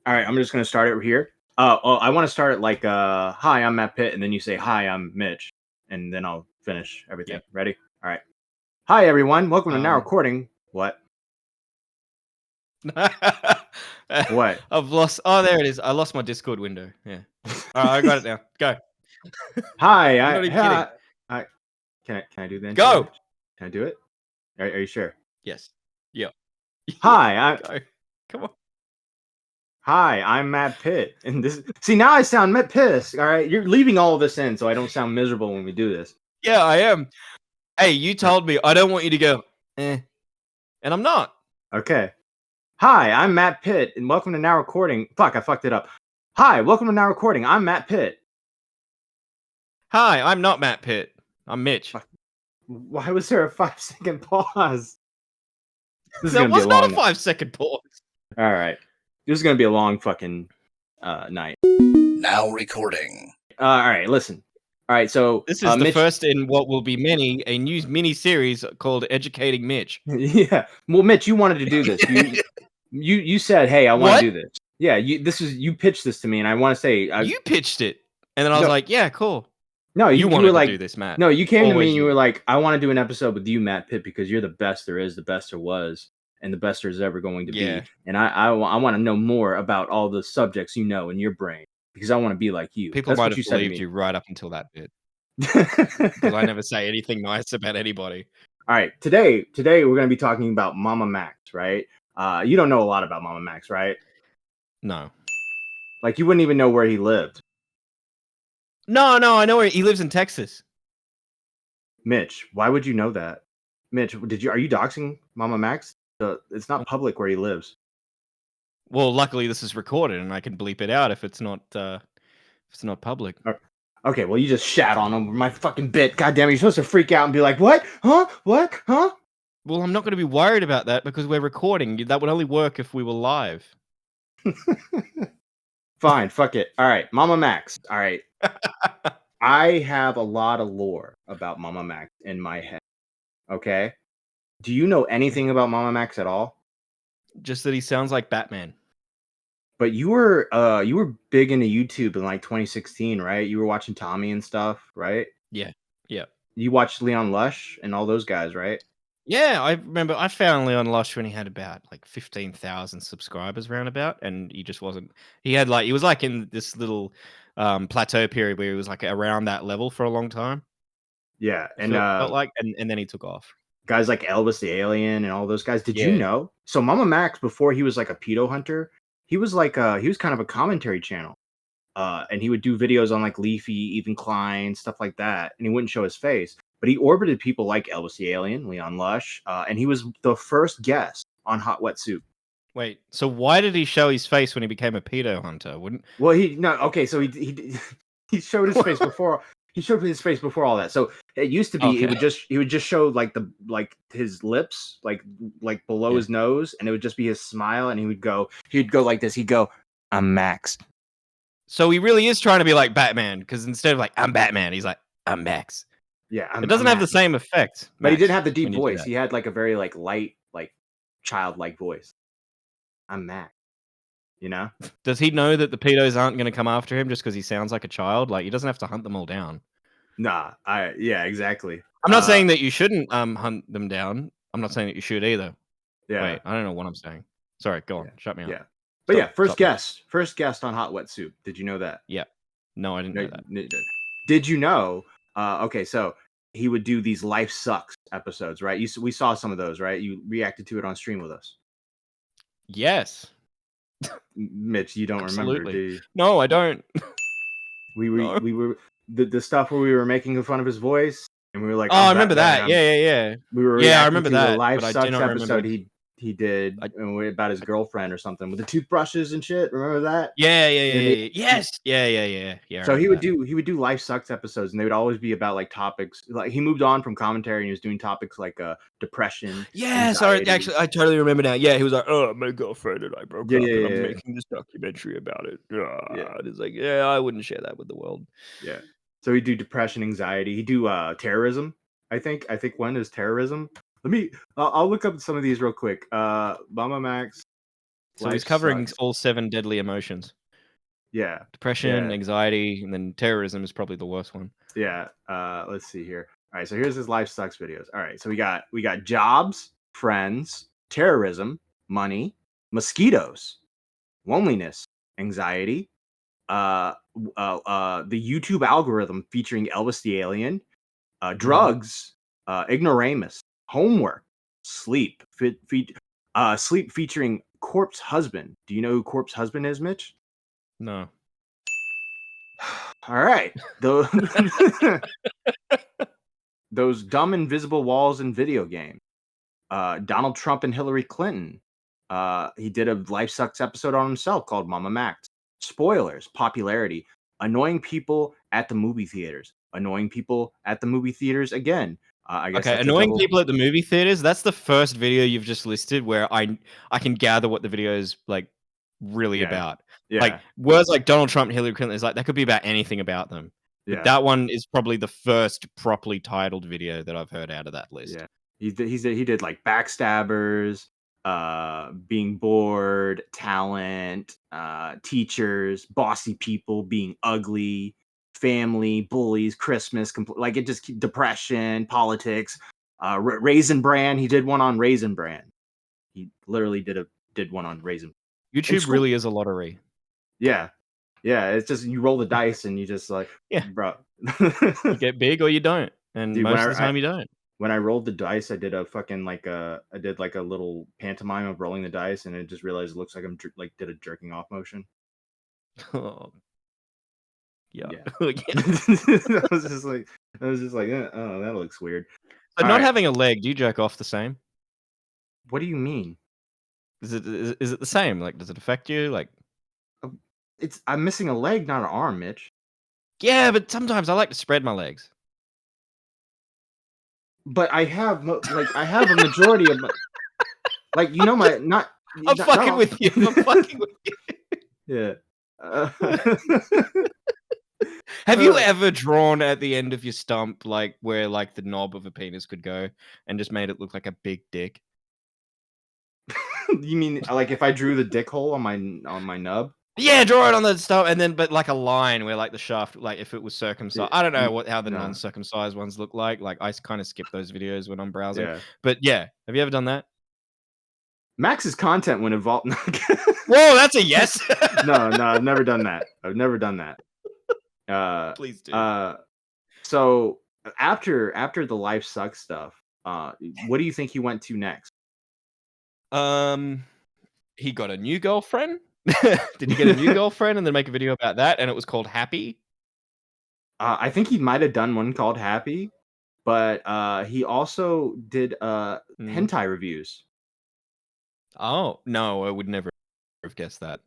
All right, I'm just gonna start it here. Well, I want to start it like, hi, I'm Matt Pitt, and then you say, hi, I'm Mitch, and then I'll finish everything. Yep. Ready? All right. Hi, everyone. Welcome to Now Um, Recording. What? What? I've lost. Oh, there it is. I lost my Discord window. Yeah. All right, I got it now. Go. Hi, I'm not even kidding. Can I do the intro? Go. Mitch? Can I do it? Are you sure? Yes. Yeah. Hi, Go. Come on. Hi, I'm Matt Pitt, and this. See, now I sound pissed. All right, you're leaving all of this in, so I don't sound miserable when we do this. Yeah, I am. Hey, you told me I don't want you to go. And I'm not. Okay. Hi, I'm Matt Pitt, and welcome to Now Recording. Fuck, I fucked it up. Hi, welcome to Now Recording. I'm Matt Pitt. Hi, I'm not Matt Pitt. I'm Mitch. Why was there a 5-second pause? That was not a 5-second pause. All right, this is gonna be a long fucking night. Now recording. All right, listen. All right, so This is the Mitch... first in what will be a new mini series called Educating Mitch. Yeah. Well, Mitch, you wanted to do this. You said, "Hey, I want to do this." Yeah. You pitched this to me, and I want to say you pitched it, and then I was like, "Yeah, cool." No, you wanted were to like, do this, Matt. No, you came to me and you you. were like, "I want to do an episode with you, Matt Pitt, because you're the best there is, the best there was, and the best there's ever going to be." And I want to know more about all the subjects you know in your brain, because I want to be like you. People might have believed you right up until that bit. Because I never say anything nice about anybody. All right, today we're going to be talking about MamaMax, right? You don't know a lot about MamaMax, right? No. Like, you wouldn't even know where he lived. No, I know where he lives in Texas. Mitch, why would you know that? Mitch, are you doxing MamaMax? It's not public where he lives. Well, luckily this is recorded and I can bleep it out if it's not public. Okay, well, you just shat on him. My fucking bit. God damn it, you're supposed to freak out and be like, "What? Huh? What? Huh?" Well, I'm not going to be worried about that because we're recording. That would only work if we were live. Fine, fuck it. All right, MamaMax. All right. I have a lot of lore about MamaMax in my head. Okay? Do you know anything about MamaMax at all? Just that he sounds like Batman. But you were big into YouTube in like 2016, right? You were watching Tommy and stuff, right? Yeah. You watched Leon Lush and all those guys, right? Yeah, I remember I found Leon Lush when he had about like 15,000 subscribers roundabout, and he just wasn't. He was like in this little plateau period where he was like around that level for a long time. Yeah, and felt like, and then he took off. Guys like Elvis the Alien and all those guys. Did you know? So MamaMax, before he was like a pedo hunter, he was like he was kind of a commentary channel. And he would do videos on like Leafy, Ethan Klein, stuff like that, and he wouldn't show his face. But he orbited people like Elvis the Alien, Leon Lush, and he was the first guest on Hot Wet Soup. Wait, so why did he show his face when he became a pedo hunter? Well, so he showed his face before. He showed his face before all that. So it used to be he would just show like his lips, like below his nose, and it would just be his smile, and he'd go like this. He'd go, "I'm Max." So he really is trying to be like Batman, because instead of like I'm Batman, he's like I'm Max. Yeah, it doesn't have the same effect. But he didn't have the deep voice. He had like a very like light, like childlike voice. I'm Max. You know? Does he know that the pedos aren't going to come after him just because he sounds like a child? Like, he doesn't have to hunt them all down. Nah, yeah, exactly. I'm not saying that you shouldn't hunt them down. I'm not saying that you should either. Yeah. Wait, I don't know what I'm saying. Sorry, go on. Shut me up. Yeah. But first guest on Hot Wet Soup. Did you know that? Yeah. No, I didn't know that. Did you know? Okay, so he would do these Life Sucks episodes, right? We saw some of those, right? You reacted to it on stream with us. Yes. Mitch, you don't remember, do you? No, I don't. We were the stuff where we were making fun of his voice, and we were like, "Oh, I remember that." Yeah. We were I remember that. The Life Sucks episode he did about his girlfriend or something with the toothbrushes and shit. Remember that? Yeah. Yes. Yeah. So he would do Life Sucks episodes, and they would always be about like topics. Like he moved on from commentary and he was doing topics like depression. Yeah, sorry. Actually, I totally remember now. Yeah, he was like, "Oh, my girlfriend and I broke up, and I'm making this documentary about it." And it's like, yeah, I wouldn't share that with the world. Yeah. So he'd do depression, anxiety. He'd do terrorism. I think one is terrorism. I'll look up some of these real quick. MamaMax So he's covering all 7 deadly emotions. Yeah. Depression, anxiety, and then terrorism is probably the worst one. Yeah. Let's see here. All right. So here's his life sucks videos. All right. So we got jobs, friends, terrorism, money, mosquitoes, loneliness, anxiety, the YouTube algorithm featuring Elvis the Alien, drugs, ignoramus, homework, sleep, sleep featuring corpse husband. Do you know who corpse husband is, Mitch? No. All right. Those dumb invisible walls in video games. Donald Trump and Hillary Clinton. He did a Life Sucks episode on himself called MamaMax. Spoilers, popularity, annoying people at the movie theaters, annoying people at the movie theaters again. I guess okay, annoying people at the movie theaters. That's the first video you've just listed where I can gather what the video is like really about. Yeah. Like words like Donald Trump and Hillary Clinton is like that could be about anything about them. But Yeah. that one is probably the first properly titled video that I've heard out of that list. Yeah. He did like backstabbers, being bored, talent, teachers, bossy people, being ugly, family, bullies, Christmas, like it just depression, politics, Raisin Bran. He did one on Raisin Bran. He literally did one on Raisin. YouTube really is a lottery. Yeah. Yeah, it's just you roll the dice and you just like, bro. You get big or you don't, and dude, most of the time you don't. When I rolled the dice, I did a fucking I did like a little pantomime of rolling the dice, and I just realized it looks like I'm did a jerking off motion. Oh. Yeah. I was just like, oh, that looks weird. But not having a leg, do you jerk off the same? What do you mean? Is it the same? Like, does it affect you? Like, I'm missing a leg, not an arm, Mitch. Yeah, but sometimes I like to spread my legs. But I have a majority of like I'm fucking with you. I'm fucking with you. Yeah. Have you ever drawn at the end of your stump like where like the knob of a penis could go and just made it look like a big dick? You mean like if I drew the dick hole on my nub? Yeah, draw it on the stump, and then but like a line where like the shaft, like if it was circumcised. I don't know how the non-circumcised ones look like. Like I kind of skip those videos when I'm browsing. Yeah. But yeah, have you ever done that? Max's content would involve. Whoa, that's a yes. No, I've never done that. I've never done that. Please do. So after the Life Sucks stuff, what do you think he went to next? He got a new girlfriend. Did he get a new girlfriend and then make a video about that? And it was called Happy. I think he might have done one called Happy, but he also did hentai reviews. Oh no, I would never have guessed that.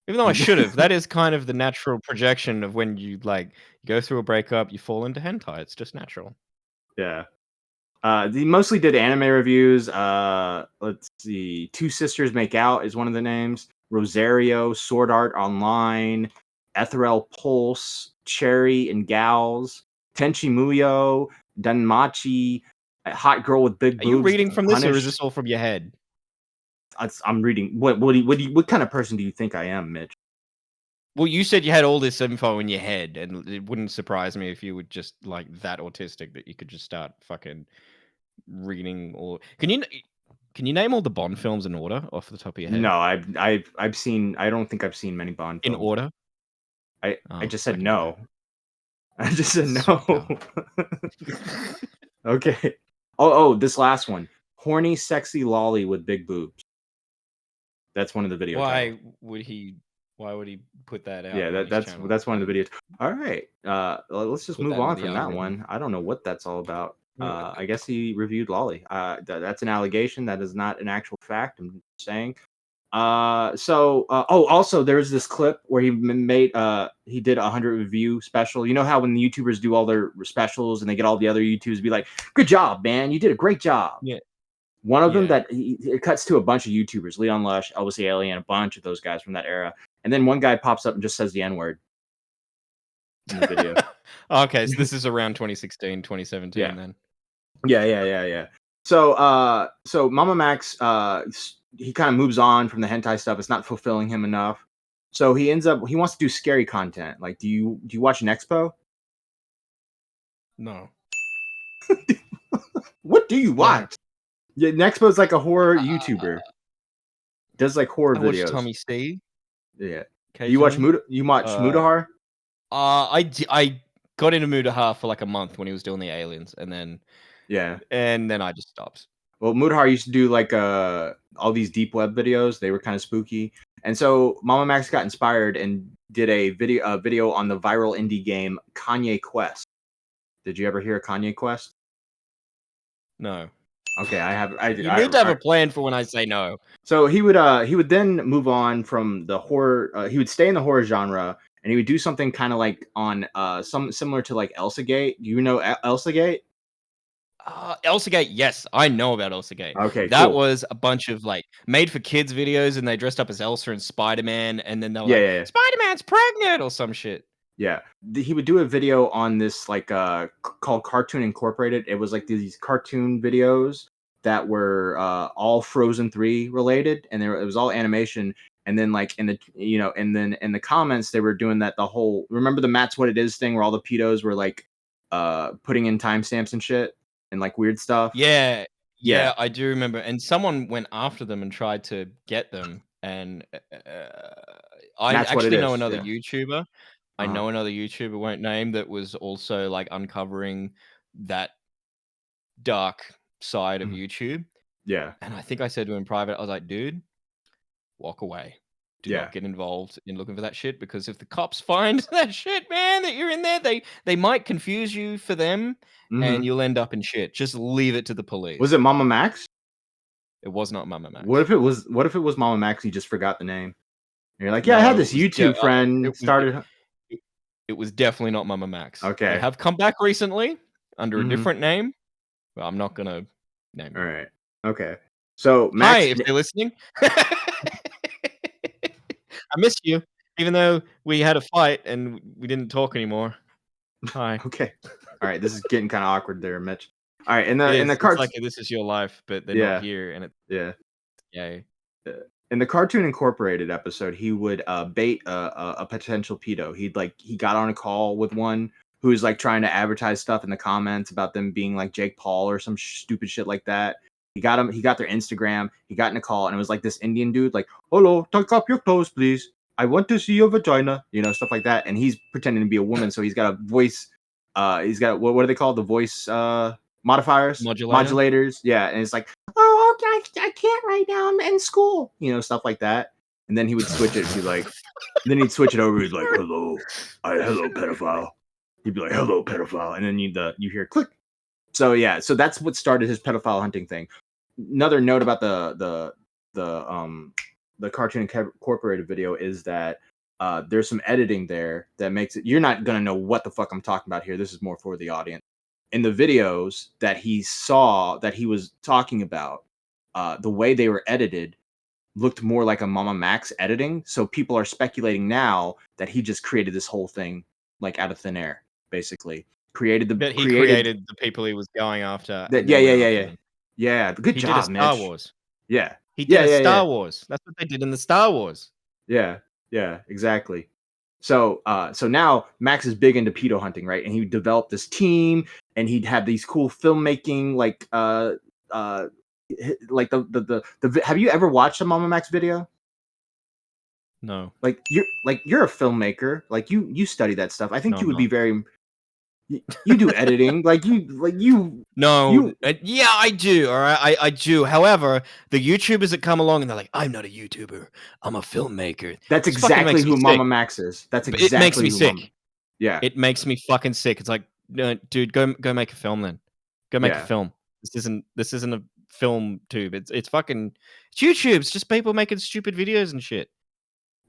Even though I should have. That is kind of the natural projection of when you like go through a breakup, you fall into hentai. It's just natural. Yeah. He mostly did anime reviews. Let's see. Two Sisters Make Out is one of the names. Rosario, Sword Art Online, Ethereal Pulse, Cherry and Gals, Tenchi Muyo, Danmachi, Hot Girl with Big Boobs. Are you reading from this, or is this all from your head? I'm reading. What kind of person do you think I am, Mitch? Well, you said you had all this info in your head, and it wouldn't surprise me if you were just like that autistic that you could just start fucking reading all. Can you name all the Bond films in order off the top of your head? No, I've seen. I don't think I've seen many Bond films in order. I just said no. I just said no. Okay. Oh, this last one. Horny, sexy lolly with big boobs. That's one of the videos. Why would he put that out? Yeah, that's one of the videos. All right. Let's just move on from that one. I don't know what that's all about. I guess he reviewed lolly. That's an allegation. That is not an actual fact. I'm saying. Also there's this clip where he made he did a 100 review special. You know how when the YouTubers do all their specials and they get all the other YouTubers to be like, "Good job, man! You did a great job." Yeah. One of them that it cuts to a bunch of YouTubers, Leon Lush, Elvis the Alien, a bunch of those guys from that era, and then one guy pops up and just says the N-word in the video. Okay, so this is around 2016, 2017 then. Yeah. So MamaMax he kind of moves on from the hentai stuff. It's not fulfilling him enough. So he wants to do scary content. Like, do you watch Nexpo? No. What do you No. watch? Yeah, Nexpo's like a horror YouTuber. Does like horror I watch videos. Tommy C. Yeah. You watch Mudahar? I got into Mudahar for like a month when he was doing the aliens, and then I just stopped. Well, Mudahar used to do like all these deep web videos. They were kind of spooky, and so MamaMax got inspired and did a video on the viral indie game Kanye Quest. Did you ever hear of Kanye Quest? No. Okay, I have. You need to have a plan for when I say no. So he would then move on from the horror. He would stay in the horror genre, and he would do something kind of like on some similar to like ElsaGate. Do you know ElsaGate? ElsaGate, yes, I know about ElsaGate. Okay, that was a bunch of like made for kids videos, and they dressed up as Elsa and Spider-Man, and then they were like, Spider-Man's pregnant or some shit. Yeah, he would do a video on this like called Cartoon Incorporated. It was like these cartoon videos that were all Frozen 3 related, and it was all animation. And then like in the comments they were doing that the whole, remember the Matt's What It Is thing where all the pedos were like putting in timestamps and shit and like weird stuff. Yeah, I do remember. And someone went after them and tried to get them. And I actually know another YouTuber. I know another YouTuber, won't name, that was also like uncovering that dark side of YouTube. Yeah. And I think I said to him in private, I was like, dude, walk away. Do not get involved in looking for that shit, because if the cops find that shit, man, that you're in there, they might confuse you for them, and you'll end up in shit. Just leave it to the police. Was it MamaMax? It was not MamaMax. What if it was MamaMax? You just forgot the name. And you're like, yeah, I had this YouTube friend started. It was definitely not MamaMax. Okay. They have come back recently under a different name, but I'm not gonna name it. All right. Okay. So Max, hi, if they're listening. I miss you, even though we had a fight and we didn't talk anymore. Hi. Okay. All right. This is getting kind of awkward there, Mitch. All right. In the cards, like this is your life, but they're not here, and in the Cartoon Incorporated episode, he would bait a potential pedo. He got on a call with one who's like trying to advertise stuff in the comments about them being like Jake Paul or some stupid shit like that. He got their Instagram. He got in a call, and it was like this Indian dude, like, "Hello, take off your clothes, please. I want to see your vagina," stuff like that. And he's pretending to be a woman, so he's got a voice. He's got what are they called? The voice modifiers, modulators. Yeah, and it's like, "Oh, okay, I can't right now. I'm in school," stuff like that. And then he would switch it. He'd like, then he'd switch it over. He's like, "Hello, hello, pedophile." He'd be like, "Hello, pedophile," and then you hear click. So so that's what started his pedophile hunting thing. Another note about the Cartoon Incorporated video is that there's some editing there that makes it, you're not gonna know what the fuck I'm talking about here. This is more for the audience. In the videos that he saw that he was talking about, the way they were edited looked more like a MamaMax editing. So people are speculating now that he just created this whole thing like out of thin air, basically. Created the people he was going after. Yeah. Good job, Mitch. Star Mitch. Wars. Yeah. He did Star Wars. That's what they did in the Star Wars. Yeah, exactly. So now Max is big into pedo hunting, right? And he developed this team, and he'd have these cool filmmaking, like the have you ever watched a MamaMax video? No. Like you're a filmmaker, like you study that stuff. I think you would be very. You do editing, No, yeah, I do. All right, I do. However, the YouTubers that come along and they're like, "I'm not a YouTuber, I'm a filmmaker." That's exactly who MamaMax is. That's exactly. It makes me sick. Yeah, it makes me fucking sick. It's like, no, dude, go make a film then. Go make a film. This isn't a film tube. It's YouTube. It's just people making stupid videos and shit.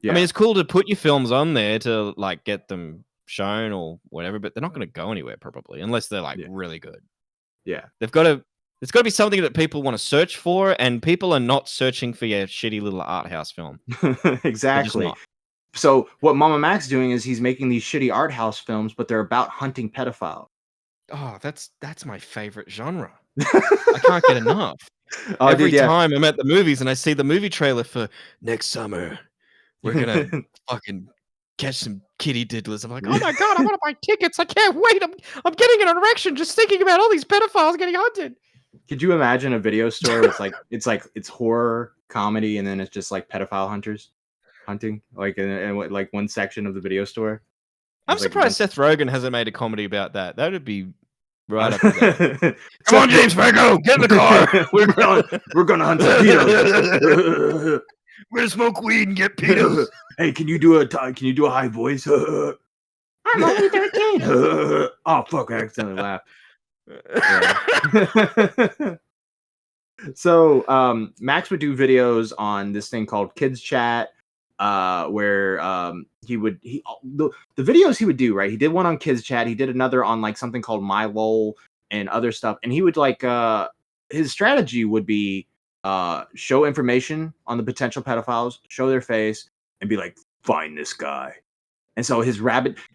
Yeah. I mean, it's cool to put your films on there to like get them shown or whatever, but they're not going to go anywhere probably unless they're like really good. Yeah, it's got to be something that people want to search for, and people are not searching for your shitty little art house film. Exactly. So what MamaMax doing is he's making these shitty art house films, but they're about hunting pedophiles. Oh, that's my favorite genre. I can't get enough. Every dude, yeah. time I'm at the movies and I see the movie trailer for next summer, we're gonna fucking catch some kitty diddlers. I'm like, oh my god, I want to buy tickets. I can't wait. I'm getting an erection just thinking about all these pedophiles getting hunted. Could you imagine a video store where it's horror comedy and then it's just like pedophile hunters hunting like in like one section of the video store? I'm It's surprised like Seth Rogen hasn't made a comedy about that. That would be right up there. Come on, James Franco, get in the car. We're gonna hunt some pedos. We're gonna smoke weed and get pedos. Hey, can you do a high voice? I'm only 13. Oh fuck! I accidentally laughed. Yeah. So Max would do videos on this thing called Kids Chat, where the videos he would do, right? He did one on Kids Chat, he did another on like something called My Lol and other stuff, and he would like his strategy would be show information on the potential pedophiles, show their face, and be like, find this guy. And so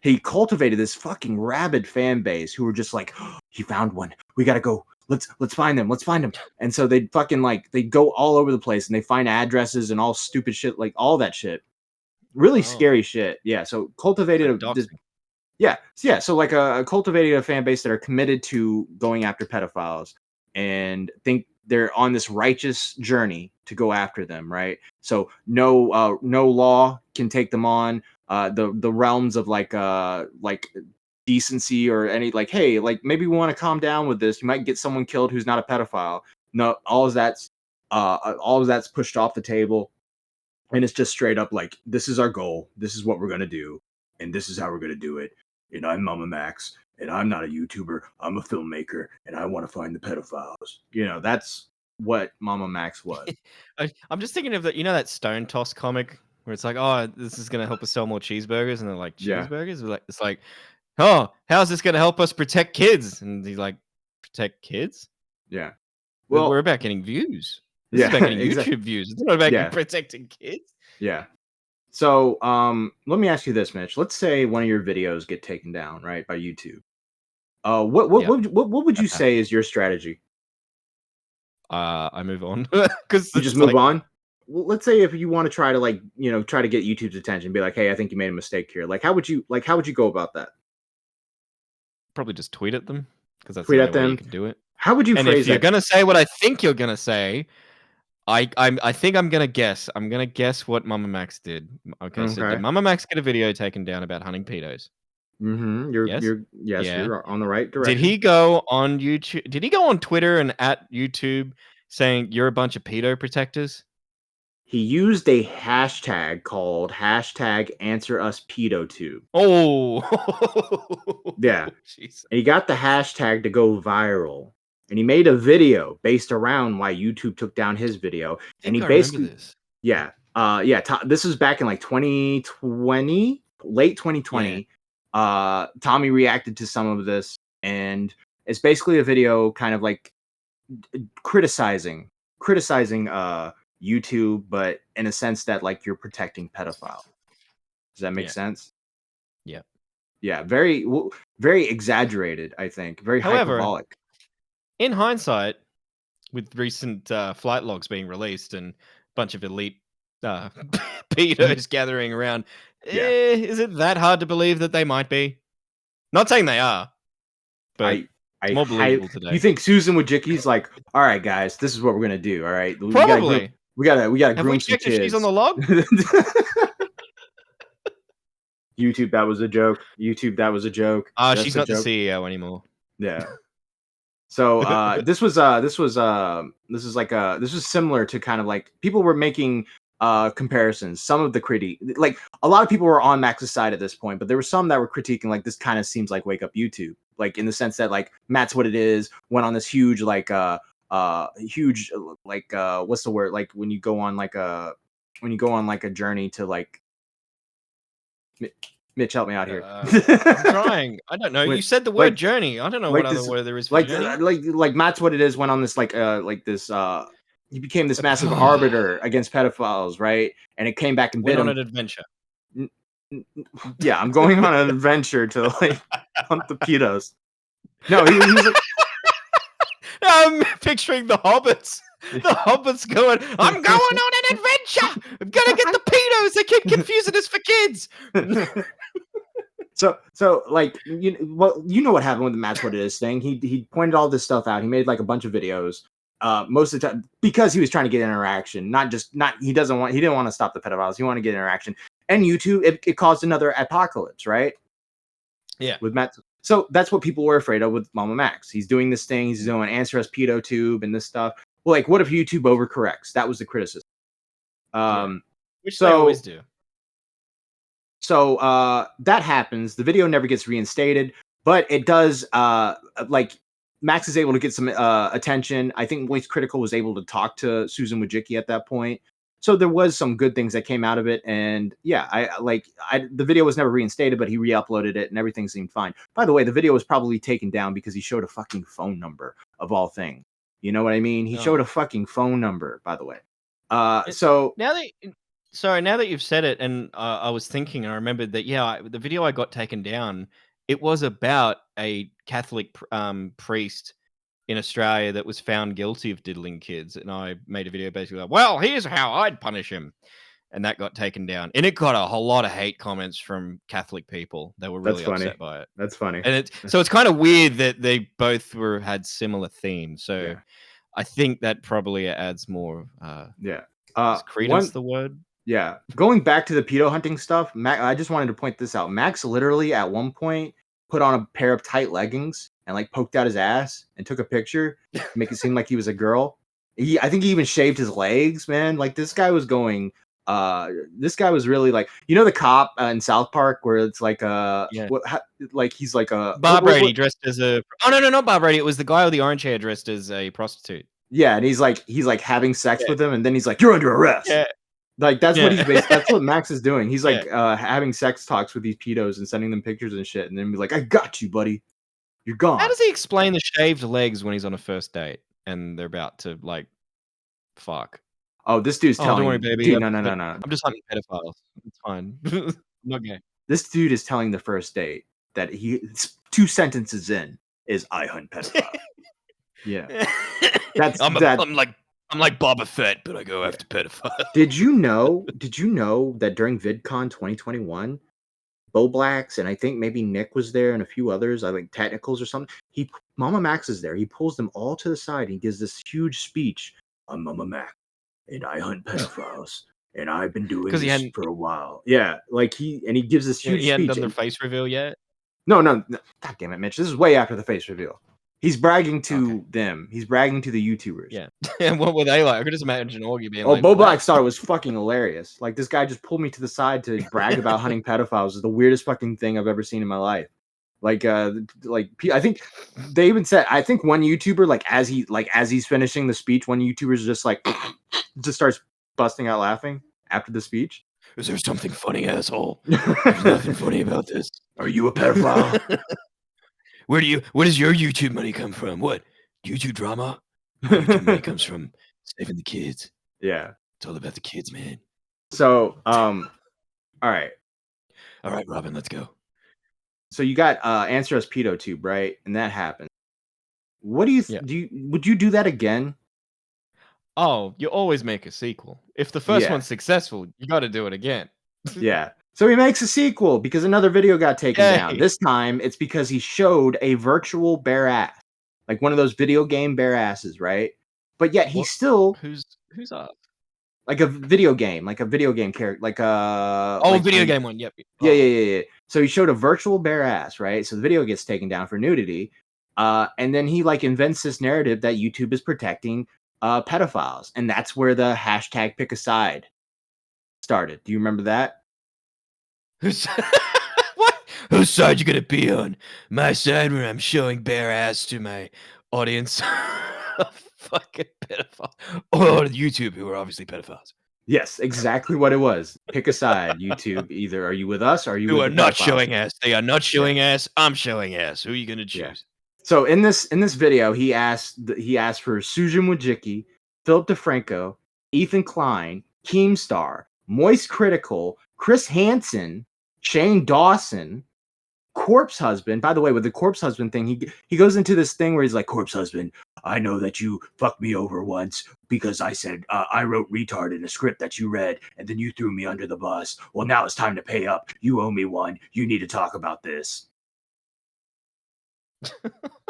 he cultivated this fucking rabid fan base who were just like, oh, he found one. We gotta go. Let's find them. Let's find him. And so they'd fucking they'd go all over the place and they find addresses and all stupid shit, like all that shit. Really scary shit. Yeah. So cultivated So like cultivated a fan base that are committed to going after pedophiles and think they're on this righteous journey to go after them, right? So no law can take them on. The realms of like decency or any like, hey, like maybe we want to calm down with this. You might get someone killed who's not a pedophile. No, all of that's pushed off the table, and it's just straight up like, this is our goal. This is what we're gonna do, and this is how we're gonna do it. And I'm MamaMax, and I'm not a YouTuber. I'm a filmmaker, and I want to find the pedophiles. That's what MamaMax was. I'm just thinking of that Stone Toss comic where it's like, oh, this is gonna help us sell more cheeseburgers, and they're like, cheeseburgers? Yeah. It's like, oh, how's this gonna help us protect kids? And he's like, protect kids? Yeah. Well, we're about getting views. This is about getting YouTube views. It's not about protecting kids. Yeah. So let me ask you this, Mitch. Let's say one of your videos get taken down, right, by YouTube. What would you say is your strategy? I move on. Because you just move on? Well, let's say if you want to try to try to get YouTube's attention, be like, hey, I think you made a mistake here. How would you go about that? Probably just tweet at them, because that's tweet the at them. Way you can do it. How would you phrase it? And if you're gonna say what I think you're gonna say, I think I'm gonna guess. I'm gonna guess what MamaMax did. Okay. So did MamaMax get a video taken down about hunting pedos? Mm-hmm. You're on the right direction. Did he go on YouTube? Did he go on Twitter and at YouTube saying you're a bunch of pedo protectors? He used a hashtag called #AnswerUsPedoTube. Oh, yeah. And he got the hashtag to go viral, and he made a video based around why YouTube took down his video. And he basically, this was back in like 2020, late 2020. Yeah. Tommy reacted to some of this, and it's basically a video kind of like criticizing YouTube, but in a sense that like you're protecting pedophile. Does that make sense? Yeah. Yeah. Very, very exaggerated, I think. Very hyperbolic. In hindsight, with recent flight logs being released and a bunch of elite pedos gathering around, is it that hard to believe that they might be? Not saying they are, but it's more believable today. You think Susan Wojcicki's like, all right, guys, this is what we're gonna do. All right, probably. We gotta groom Have we some checked kids. If she's on the log? YouTube, that was a joke. She's not the CEO anymore. Yeah. So this was similar to kind of like people were making comparisons. Some of the critique, like a lot of people were on Max's side at this point, but there were some that were critiquing like this kind of seems like Wake Up YouTube, like in the sense that like Matt's What It Is went on this huge what's the word, like when you go on like a journey to like Mitch, help me out here. I'm trying. I don't know. You said the word journey. I don't know what other word there is for journey. Like Matt's What It Is went on this he became this massive arbiter against pedophiles, right? And it came back and bit him. On an adventure. Yeah, I'm going on an adventure to like hunt the pedos. No, he was like... I'm picturing the hobbits. The Hobbit's going, I'm going on an adventure. I'm gonna get the pedos. They keep confusing us for kids. So like you know what happened with the Matt's What It Is thing. He pointed all this stuff out. He made like a bunch of videos. Most of the time because he was trying to get interaction, he didn't want to stop the pedophiles. He wanted to get interaction. And YouTube, it caused another apocalypse, right? Yeah. With Matt. So that's what people were afraid of with MamaMax. He's doing this thing. He's doing Answer Us PedoTube and this stuff. Well, like, what if YouTube overcorrects? That was the criticism. Which they always do. So that happens. The video never gets reinstated, but it does. Like Max is able to get some attention. I think Voice Critical was able to talk to Susan Wojcicki at that point. So there was some good things that came out of it, and yeah, the video was never reinstated, but he re-uploaded it, and everything seemed fine. By the way, the video was probably taken down because he showed a fucking phone number of all things. You know what I mean? He showed a fucking phone number, by the way. So now that you've said it, and I was thinking, and I remembered that the video I got taken down. It was about a Catholic priest in Australia that was found guilty of diddling kids, and I made a video basically like, well, here's how I'd punish him, and that got taken down, and it got a whole lot of hate comments from Catholic people that were really upset by it. That's funny. And it's kind of weird that they both had similar themes. So I think that probably adds more. Is credence the word? Yeah. Going back to the pedo hunting stuff, I just wanted to point this out. Max literally at one point put on a pair of tight leggings and like poked out his ass and took a picture to make it seem like he was a girl. I think he even shaved his legs, man. Like this guy was going, this guy was really like, you know, the cop in South Park where it's like, he's like a Bob Brady dressed as a, no, not Bob Brady. It was the guy with the orange hair dressed as a prostitute. Yeah. And he's like having sex with him. And then he's like, you're under arrest. Yeah. Like that's what that's what Max is doing. He's like having sex talks with these pedos and sending them pictures and shit, and then be like, "I got you, buddy. You're gone." How does he explain the shaved legs when he's on a first date and they're about to like fuck? Oh, this dude's telling. Don't worry, baby. Dude, no. I'm just hunting pedophiles. It's fine. I'm not gay. This dude is telling the first date that 2 sentences in is I hunt pedophiles. Yeah, I'm like Boba Fett, but I go after pedophiles. Did you know that during VidCon 2021, Bo Blacks and I think maybe Nick was there and a few others, I think Technicals or something. MamaMax is there. He pulls them all to the side. He gives this huge speech. I'm MamaMax, and I hunt pedophiles, and I've been doing this for a while. Yeah, like he gives this huge speech. He hadn't done their face reveal yet? No. God damn it, Mitch. This is way after the face reveal. He's bragging to them. He's bragging to the YouTubers. Yeah. And what were they like? I could just imagine Augie being like... Oh, Bo Black thought it was fucking hilarious. Like, this guy just pulled me to the side to brag about hunting pedophiles. Is the weirdest fucking thing I've ever seen in my life. Like, I think they even said... I think one YouTuber, as he's finishing the speech, one YouTuber's just just starts busting out laughing after the speech. Is there something funny, asshole? There's nothing funny about this. Are you a pedophile? Where does your YouTube money come from? What? YouTube drama? YouTube money comes from saving the kids. Yeah. It's all about the kids, man. So, all right. All right, Robin, let's go. So you got Answer Us PedoTube, right? And that happened. What do you would you do that again? Oh, you always make a sequel. If the first one's successful, you got to do it again. Yeah. So he makes a sequel because another video got taken down. This time it's because he showed a virtual bare ass, like one of those video game bare asses, right? But yet he's still who's up? Like a video game character, like a video game one. Yep. Yeah. So he showed a virtual bare ass, right? So the video gets taken down for nudity, and then he invents this narrative that YouTube is protecting pedophiles, and that's where the hashtag pick a side started. Do you remember that? What? Whose side you gonna be on? My side, where I'm showing bare ass to my audience. Fucking pedophile. Or YouTube, who are obviously pedophiles. Yes, exactly what it was. Pick a side, YouTube. Either are you with us or are you who with are not showing ass. They are not showing ass. I'm showing ass. Who are you gonna choose? Yeah. So in this video, he asked for Susan Wojcicki, Philip DeFranco, Ethan Klein, Keemstar, Moist Critical, Chris Hansen, Shane Dawson, corpse husband. By the way, with the corpse husband thing, he goes into this thing where he's like, corpse husband, I know that you fucked me over once because I said I wrote retard in a script that you read, and then you threw me under the bus. Well, now it's time to pay up. You owe me one. You need to talk about this.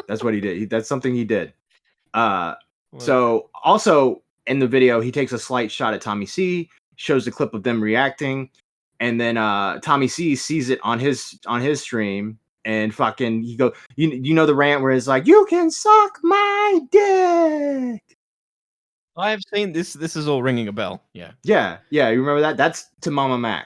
That's what he did. That's something he did. So also in the video, he takes a slight shot at Tommy C, shows a clip of them reacting, and then Tommy C sees it on his stream, and fucking he go, you know the rant where it's like, you can suck my dick. I have seen this. This is all ringing a bell. Yeah. You remember that? That's to MamaMax.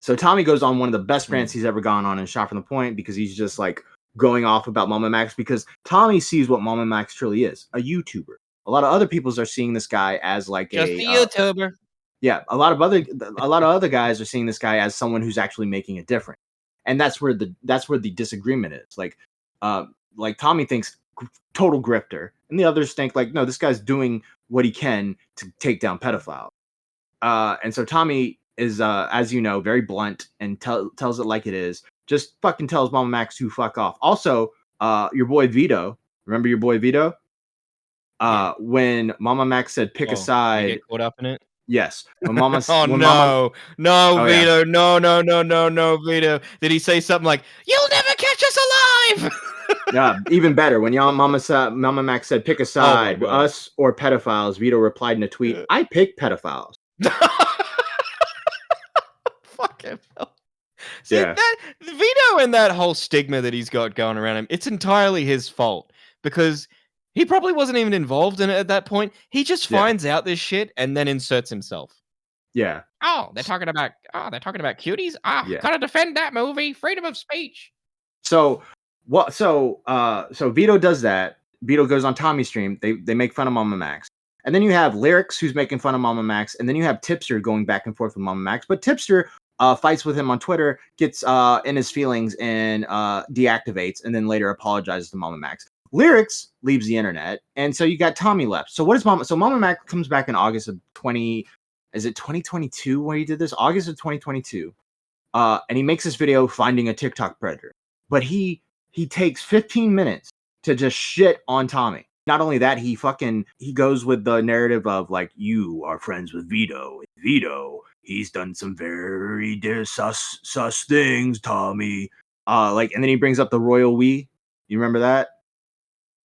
So Tommy goes on one of the best rants he's ever gone on in Shot from the Point, because he's just like going off about MamaMax, because Tommy sees what MamaMax truly is, a YouTuber. A lot of other people are seeing this guy as like just a YouTuber. Yeah, a lot of other guys are seeing this guy as someone who's actually making a difference, and that's where the disagreement is. Like Tommy thinks total grifter, and the others think like, no, this guy's doing what he can to take down Pedophile. And so Tommy is, as you know, very blunt and tells it like it is. Just fucking tells MamaMax to fuck off. Also, your boy Vito, remember your boy Vito? When MamaMax said pick a side, you get caught up in it. Yes. When Vito, no, Vito. Did he say something like, "You'll never catch us alive"? Yeah, even better. When MamaMax said pick a side, us or pedophiles, Vito replied in a tweet, "I pick pedophiles." Fucking hell. See, that Vito and that whole stigma that he's got going around him, it's entirely his fault, because he probably wasn't even involved in it at that point. He just finds out this shit and then inserts himself. Yeah. They're talking about cuties. Gotta defend that movie. Freedom of speech. So Vito does that. Vito goes on Tommy's stream. They make fun of MamaMax. And then you have Lyrics, who's making fun of MamaMax, and then you have Tipster going back and forth with MamaMax. But Tipster fights with him on Twitter, gets in his feelings, and deactivates, and then later apologizes to MamaMax. Lyrics leaves the internet, and so you got Tommy left. So what is MamaMax comes back in August of 2022 when he did this? August of 2022. And he makes this video finding a TikTok predator. But he takes 15 minutes to just shit on Tommy. Not only that, he goes with the narrative of like, you are friends with Vito. Vito, he's done some very sus things, Tommy. And then he brings up the royal we. You remember that?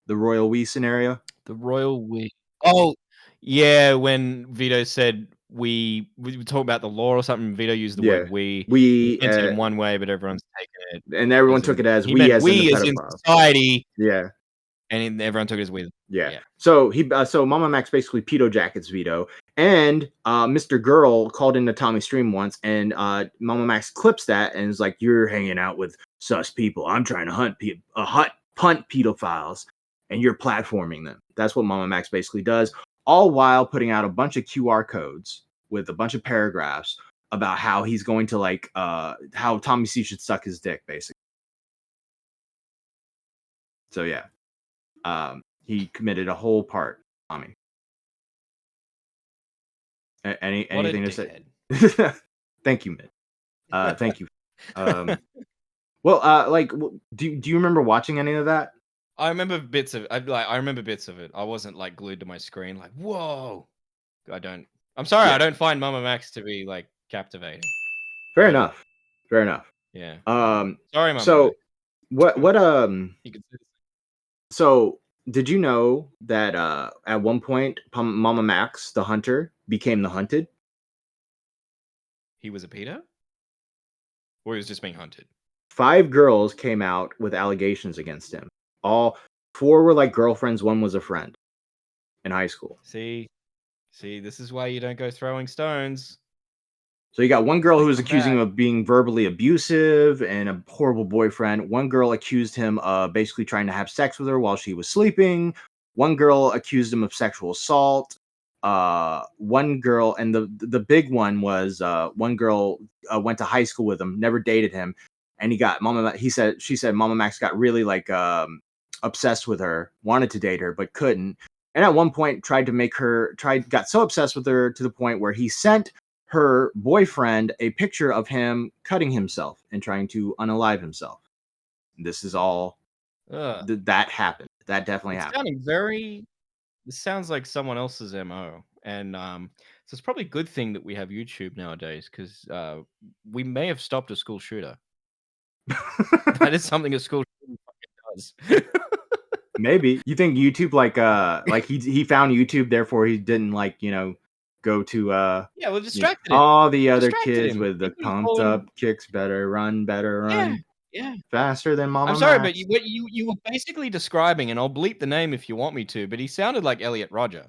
The royal we scenario? The royal we. Oh, yeah, when Vito said we were talking about the law or something, Vito used the word we. He meant it in one way, but everyone's taken it. And everyone took it as we as in society. Yeah. And everyone took it as we. Yeah. So MamaMax basically pedo jackets Vito, and Mr. Girl called into Tommy's stream once, and MamaMax clips that and is like, "You're hanging out with sus people. I'm trying to punt pedophiles, and you're platforming them." That's what MamaMax basically does, all while putting out a bunch of QR codes with a bunch of paragraphs about how he's going to how Tommy C should suck his dick, basically. So yeah. He committed a whole part, Tommy. Anything to say? Thank you, Mitch. Thank you. Do you remember watching any of that? I remember bits of it. I remember bits of it. I wasn't like glued to my screen. Like, whoa! I don't. I'm sorry. I don't find MamaMax to be like captivating. Fair enough. Yeah. Sorry, Mama. So what? You can say. So, did you know that at one point, MamaMax, the hunter, became the hunted? He was a pedo? Or he was just being hunted? 5 girls came out with allegations against him. All 4 were like girlfriends, 1 was a friend in high school. See, this is why you don't go throwing stones. So you got 1 girl who was accusing him of being verbally abusive and a horrible boyfriend. 1 girl accused him of basically trying to have sex with her while she was sleeping. 1 girl accused him of sexual assault. 1 girl, and the big one was 1 girl went to high school with him, never dated him, and she said MamaMax got really obsessed with her, wanted to date her but couldn't, and at one point got so obsessed with her to the point where he sent her boyfriend a picture of him cutting himself and trying to unalive himself. This is all that happened. That definitely happened. This sounds like someone else's MO. And so it's probably a good thing that we have YouTube nowadays, because we may have stopped a school shooter. That is something a school shooter fucking does. Maybe. You think YouTube like he found YouTube, therefore he didn't go to yeah, well, distracted him. all the other Distracted kids him. with the pumped up kicks better run Yeah. faster than Mama I'm sorry, Max. but you were basically describing, and I'll bleep the name if you want me to, but he sounded like Elliot Rodger.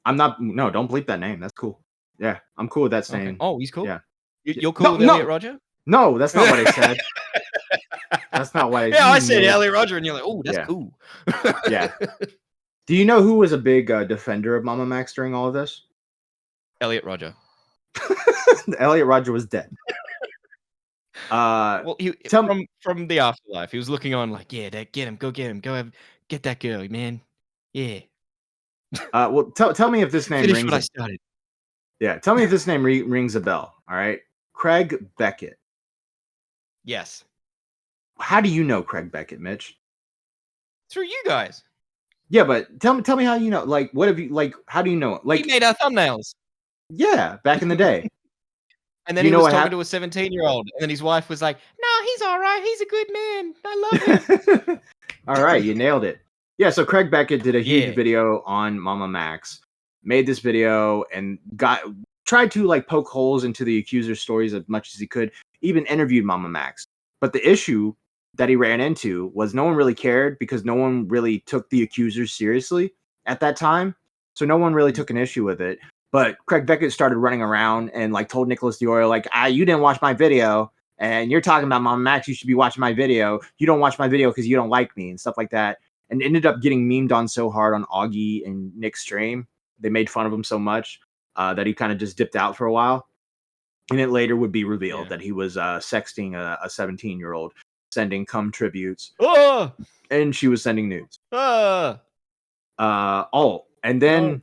No, don't bleep that name. That's cool. Yeah, I'm cool with that saying. Okay. Oh, he's cool? Yeah. You're cool with Elliot Rodger? No, that's not what I said. That's not what I said. Yeah, I said Elliot Rodger, and you're like, oh, that's cool. Yeah. Do you know who was a big defender of MamaMax during all of this? Elliot Rodger. Elliot Rodger was dead. Well, from the afterlife, he was looking on like, yeah, get him, go get that girl, man. Yeah. Well, tell me if this name rings. What I started. Yeah, tell me if this name rings a bell. All right, Craig Beckett. Yes. How do you know Craig Beckett, Mitch? Through you guys. Yeah, but tell me how you know. Like, what have you like? How do you know it? Like, he made our thumbnails. Yeah, back in the day. And then he was talking to a 17-year-old, and then his wife was like, "No, he's all right. He's a good man. I love him." All right, you nailed it. Yeah, so Craig Beckett did a huge video on MamaMax, made this video, and tried to like poke holes into the accuser's stories as much as he could. Even interviewed MamaMax, but the issue that he ran into was no one really cared because no one really took the accusers seriously at that time. So no one really took an issue with it. But Craig Beckett started running around and like told Nicholas Diorio, like, you didn't watch my video and you're talking about MamaMax. You should be watching my video. You don't watch my video because you don't like me and stuff like that. And ended up getting memed on so hard on Augie and Nick's stream. They made fun of him so much that he kind of just dipped out for a while. And it later would be revealed that he was sexting a 17-year-old, sending cum tributes. And she was sending nudes. And then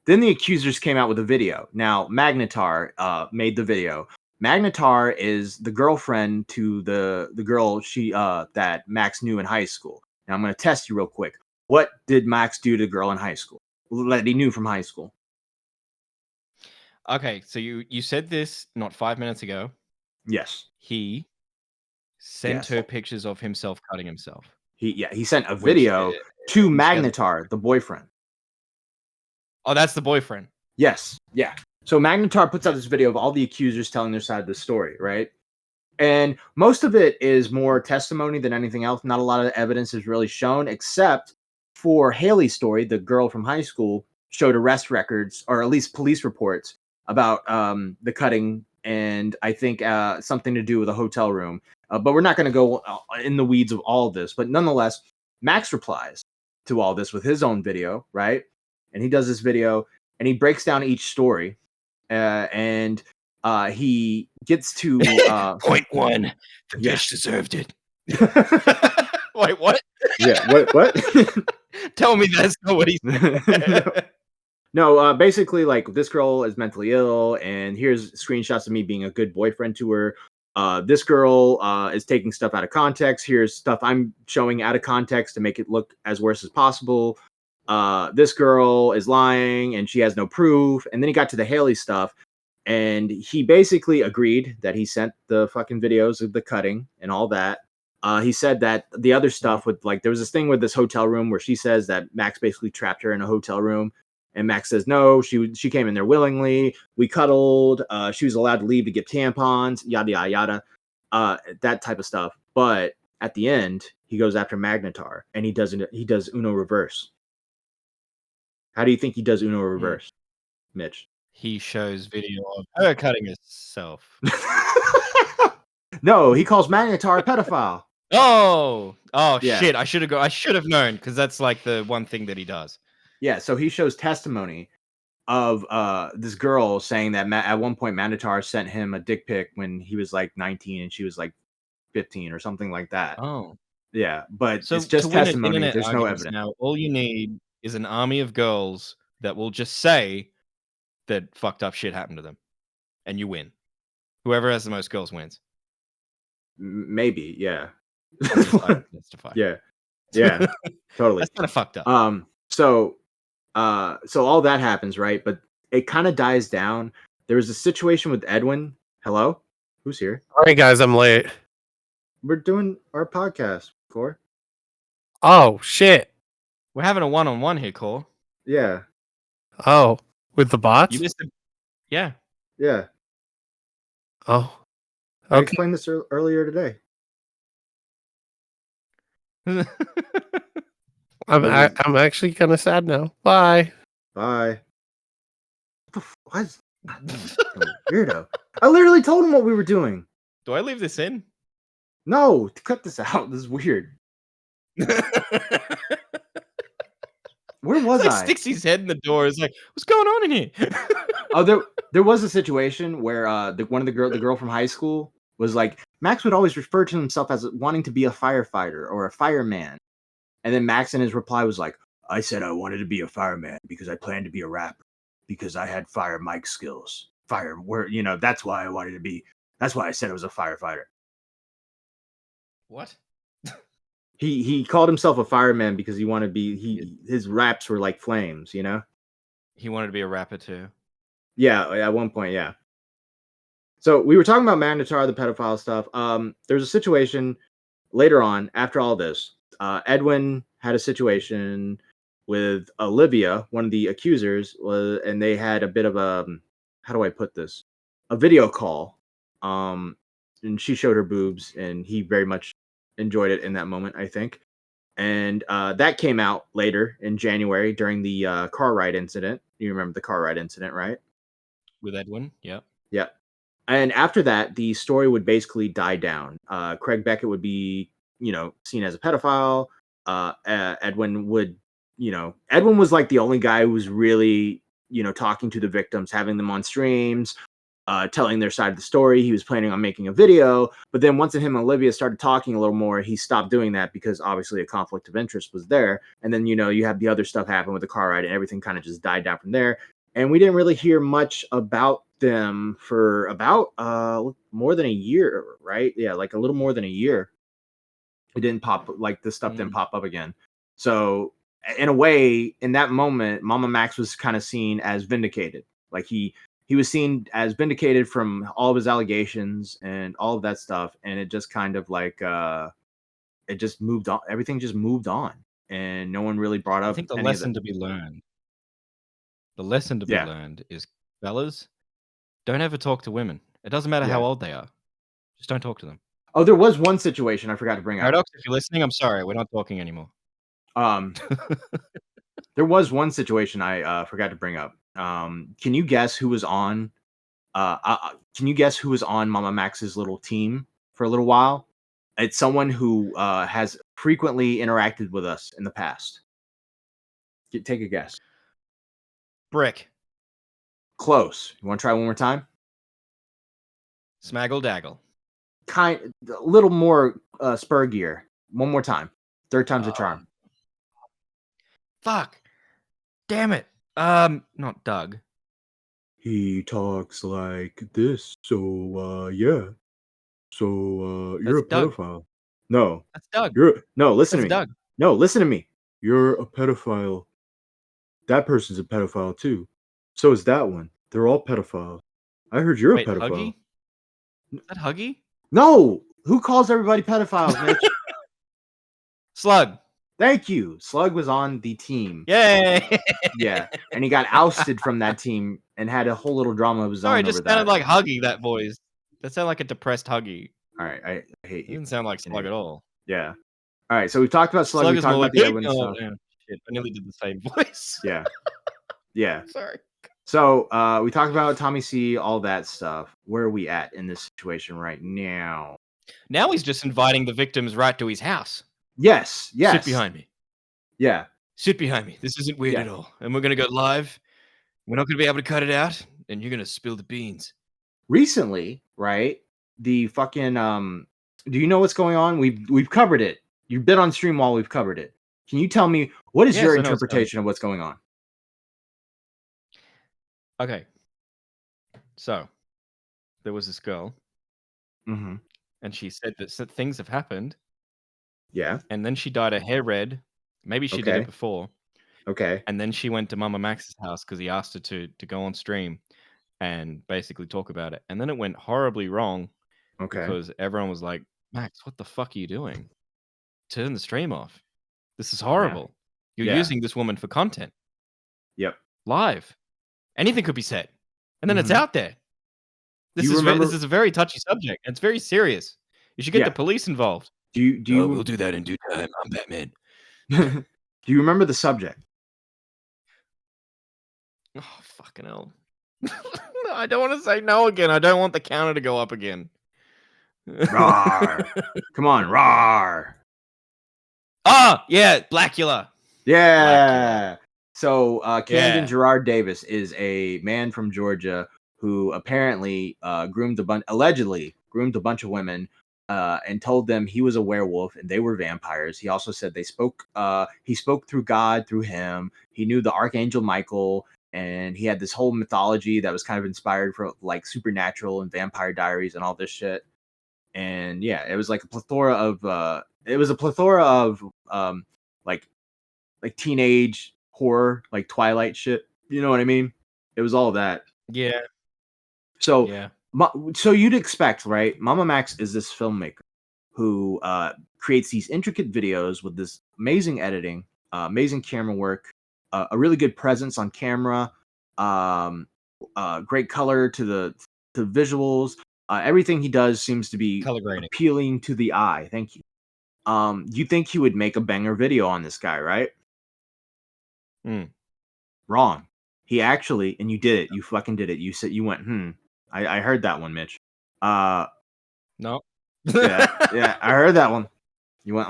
the accusers came out with a video. Now, Magnetar made the video. Magnetar is the girlfriend to the girl that Max knew in high school. Now, I'm going to test you real quick. What did Max do to the girl in high school that he knew from high school? Okay, so you said this not 5 minutes ago. Yes. He sent her pictures of himself cutting himself. He sent a video to Magnetar, the boyfriend. Oh, that's the boyfriend. Yes. Yeah. So Magnetar puts out this video of all the accusers telling their side of the story, right? And most of it is more testimony than anything else. Not a lot of evidence is really shown, except for Haley's story. The girl from high school showed arrest records, or at least police reports, about the cutting, and I think something to do with a hotel room. But we're not going to go in the weeds of all of this. But nonetheless, Max replies to all this with his own video, right? And he does this video, and he breaks down each story, and he gets to point one. The bitch deserved it. Wait, what? Yeah, what? Tell me that's not what he said. No, basically, like, this girl is mentally ill, and here's screenshots of me being a good boyfriend to her. This girl is taking stuff out of context. Here's stuff I'm showing out of context to make it look as worse as possible. This girl is lying, and she has no proof. And then he got to the Haley stuff, and he basically agreed that he sent the fucking videos of the cutting and all that. He said that the other stuff with, like, there was this thing with this hotel room where she says that Max basically trapped her in a hotel room. And Max says, no, she came in there willingly. We cuddled. She was allowed to leave to get tampons, yada, yada, yada, that type of stuff. But at the end, he goes after Magnetar, and he does Uno reverse. How do you think he does Uno reverse, Mitch? He shows video of her cutting herself. No, he calls Magnetar a pedophile. Oh, yeah. Shit! I should have known, because that's like the one thing that he does. Yeah, so he shows testimony of this girl saying that at one point Magnetar sent him a dick pic when he was like 19 and she was like 15 or something like that. Oh, yeah, but so it's just testimony. There's no evidence. Now, all you need is an army of girls that will just say that fucked up shit happened to them, and you win. Whoever has the most girls wins. Maybe, yeah. Testify. Yeah. Yeah. Totally. That's kind of fucked up. So all that happens, right? But it kind of dies down. There was a situation with Edwin. Hello? Who's here? Sorry, guys, I'm late. We're doing our podcast, Core. Oh, shit. We're having a one-on-one here, Core. Yeah. Oh, with the bots? You missed it. Yeah. Yeah. Oh. I Okay. explained this earlier today. I'm actually kind of sad now. Bye. Bye. What the weirdo. I literally told him what we were doing. Do I leave this in? No, cut this out. This is weird. Where was I? Sticks his head in the door. Is like, what's going on in here? Oh, there was a situation where the girl from high school was like, Max would always refer to himself as wanting to be a firefighter or a fireman, and then Max in his reply was like, I said I wanted to be a fireman because I planned to be a rapper because I had fire mic skills. That's why I wanted to be. That's why I said I was a firefighter. What? He called himself a fireman because he wanted to be. His raps were like flames, you know. He wanted to be a rapper too. Yeah, at one point, yeah. So we were talking about Magnetar, the pedophile stuff. There's a situation later on after all this. Edwin had a situation with Olivia, one of the accusers, and they had a bit of a, how do I put this? A video call. And she showed her boobs, and he very much enjoyed it in that moment, I think. And that came out later in January during the car ride incident. You remember the car ride incident, right? With Edwin, yeah. Yeah. And after that, the story would basically die down. Craig Beckett would be, seen as a pedophile. Edwin was like the only guy who was really, talking to the victims, having them on streams, telling their side of the story. He was planning on making a video. But then once him and Olivia started talking a little more, he stopped doing that because obviously a conflict of interest was there. And then, you have the other stuff happen with the car ride and everything kind of just died down from there. And we didn't really hear much about them for about more than a year, right? Yeah, like a little more than a year. It didn't pop, like this stuff didn't pop up again. So in a way, in that moment, MamaMax was kind of seen as vindicated. Like he was seen as vindicated from all of his allegations and all of that stuff. And it just kind of like it just moved on. Everything just moved on. And no one really brought up. I think the lesson to be learned. The lesson to be learned is, fellas, don't ever talk to women. It doesn't matter how old they are. Just don't talk to them. Oh, there was one situation I forgot to bring up. Paradox, if you're listening, I'm sorry. We're not talking anymore. There was one situation I forgot to bring up. Can you guess who was on? Can you guess who was on Mama Max's little team for a little while? It's someone who has frequently interacted with us in the past. Take a guess. Brick. Close. You want to try one more time? Smaggle Daggle. A little more spur gear. One more time. Third time's a charm. Fuck. Damn it. Not Doug. He talks like this, so yeah. So you're a pedophile. No. That's Doug. Listen to me. Doug. No, listen to me. You're a pedophile. That person's a pedophile too. So is that one. They're all pedophiles. I heard you're a pedophile. Huggy? Is that Huggy? No. Who calls everybody pedophiles, Mitch? Slug. Thank you. Slug was on the team. Yay! Yeah. And he got ousted from that team and had a whole little drama of his own. Sorry, it just sounded like Huggy, that voice. That sounded like a depressed Huggy. All right. I hate you. It didn't sound like Slug at all. Yeah. All right. So we talked about Slug. We talked about the Edwin stuff. Shit, I nearly did the same voice. Yeah. Yeah. Sorry. So we talked about Tommy C, all that stuff. Where are we at in this situation right now? Now he's just inviting the victims right to his house. Yes. Sit behind me. Yeah. Sit behind me. This isn't weird at all. And we're going to go live. We're not going to be able to cut it out. And you're going to spill the beans. Recently, right? The fucking do you know what's going on? We've covered it. You've been on stream while we've covered it. Can you tell me what is your interpretation of what's going on? Okay. So there was this girl. Mm-hmm. And she said that things have happened Yeah. And then she dyed her hair red. Maybe she did it Okay. before. Okay. And then she went to MamaMax's house because he asked her to go on stream and basically talk about it. And then it went horribly wrong Okay. because everyone was like, Max, what the fuck are you doing? Turn the stream off. This is horrible. You're Yeah. using this woman for content. Yep. Live. Anything could be said. And then it's Mhm. out there. This You is remember- this is a very touchy subject. And it's very serious. You should get Yeah. the police involved. Do you We'll do that in due time. I'm Batman. do you remember the subject? Oh, fucking hell. I don't want to say no again. I don't want the counter to go up again. Rawr. Come on, rawr. Ah, yeah, Blackula. Yeah. So Camden Yeah. Gerard Davis is a man from Georgia who apparently allegedly groomed a bunch of women and told them he was a werewolf and they were vampires. He also said he spoke through God, through him. He knew the Archangel Michael, and he had this whole mythology that was kind of inspired from like Supernatural and Vampire Diaries and all this shit. And yeah, it was like a plethora of like teenage horror, like Twilight shit. You know what I mean? It was all that. Yeah. So Yeah. So you'd expect, right? MamaMax is this filmmaker who creates these intricate videos with this amazing editing, amazing camera work, a really good presence on camera, great color to the visuals. Everything he does seems to be Color grading. appealing to the eye. Thank you. You think he would make a banger video on this guy, right? Wrong. He actually, and you did it. You fucking did it. You said you went, I heard that one, Mitch. No. Yeah, I heard that one. You went,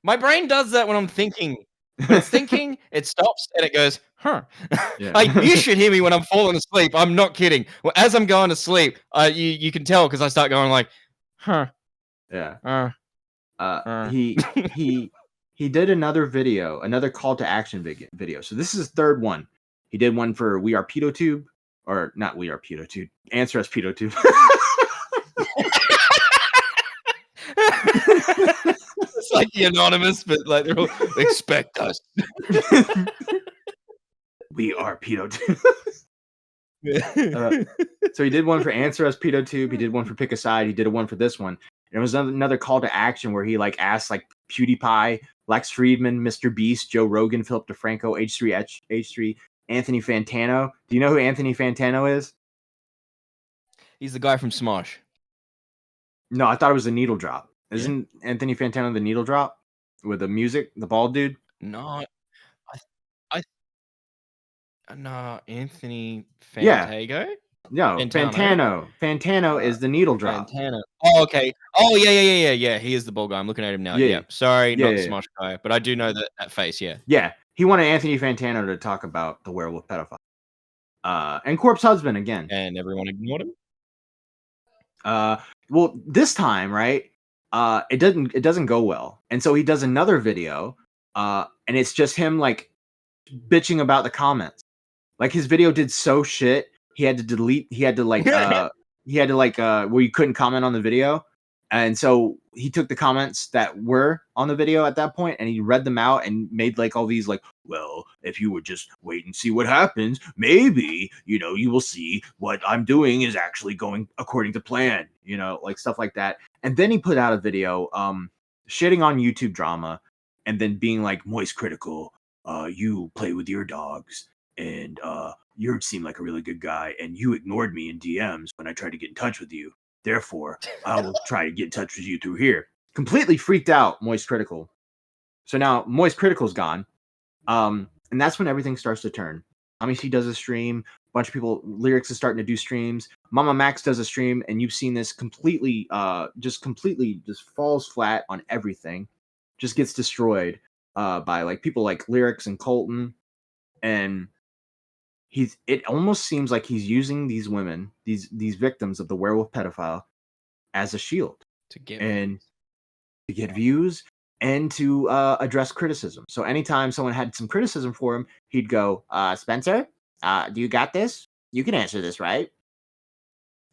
My brain does that when I'm thinking. When it's thinking, it stops and it goes, huh. Yeah. Like, you should hear me when I'm falling asleep. I'm not kidding. Well, as I'm going to sleep, you can tell because I start going like, huh. Yeah. He did another video, another call to action video. So this is his third one. He did one for We Are PedoTube, or not We Are PedoTube. Answer Us PedoTube. It's like the anonymous, but like they're all expect us. We Are PedoTube. So he did one for Answer Us PedoTube. He did one for Pick a Side. He did one for this one. And it was another call to action where he like asked like PewDiePie, Lex Friedman, Mr. Beast, Joe Rogan, Philip DeFranco, H3, Anthony Fantano. Do you know who Anthony Fantano is? He's the guy from Smosh. No, I thought it was the Needle Drop. Isn't Anthony Fantano the Needle Drop with the music, the bald dude? No, no, Anthony Fantago. No, Fantano is the Needle Drop. Fantano. Oh, okay. Oh, yeah. He is the bald guy. I'm looking at him now. Yeah. Sorry, not the Smosh guy, but I do know that face. Yeah. Yeah, he wanted Anthony Fantano to talk about the werewolf pedophile, and Corpse Husband again, and everyone ignored him. Well, this time, right? It doesn't go well, and so he does another video, and it's just him like bitching about the comments. Like his video did so shit, he had to delete. He had to where you couldn't comment on the video, and so he took the comments that were on the video at that point, and he read them out and made like all these like, well, if you would just wait and see what happens, maybe you will see what I'm doing is actually going according to plan, like stuff like that. And then he put out a video, shitting on YouTube drama, and then being like moist critical. You play with your dogs, and you seem like a really good guy, and you ignored me in DMs when I tried to get in touch with you. Therefore, I will try to get in touch with you through here. Completely freaked out, Moist Critical. So now Moist Critical's gone. And that's when everything starts to turn. Amishi does a stream. A bunch of people, Lyrics is starting to do streams. MamaMax does a stream, and you've seen this completely just falls flat on everything. Just gets destroyed by like people like Lyrics and Colton. And it almost seems like he's using these women, these victims of the werewolf pedophile, as a shield to get views and to address criticism. So anytime someone had some criticism for him, he'd go, Spencer, do you got this? You can answer this, right?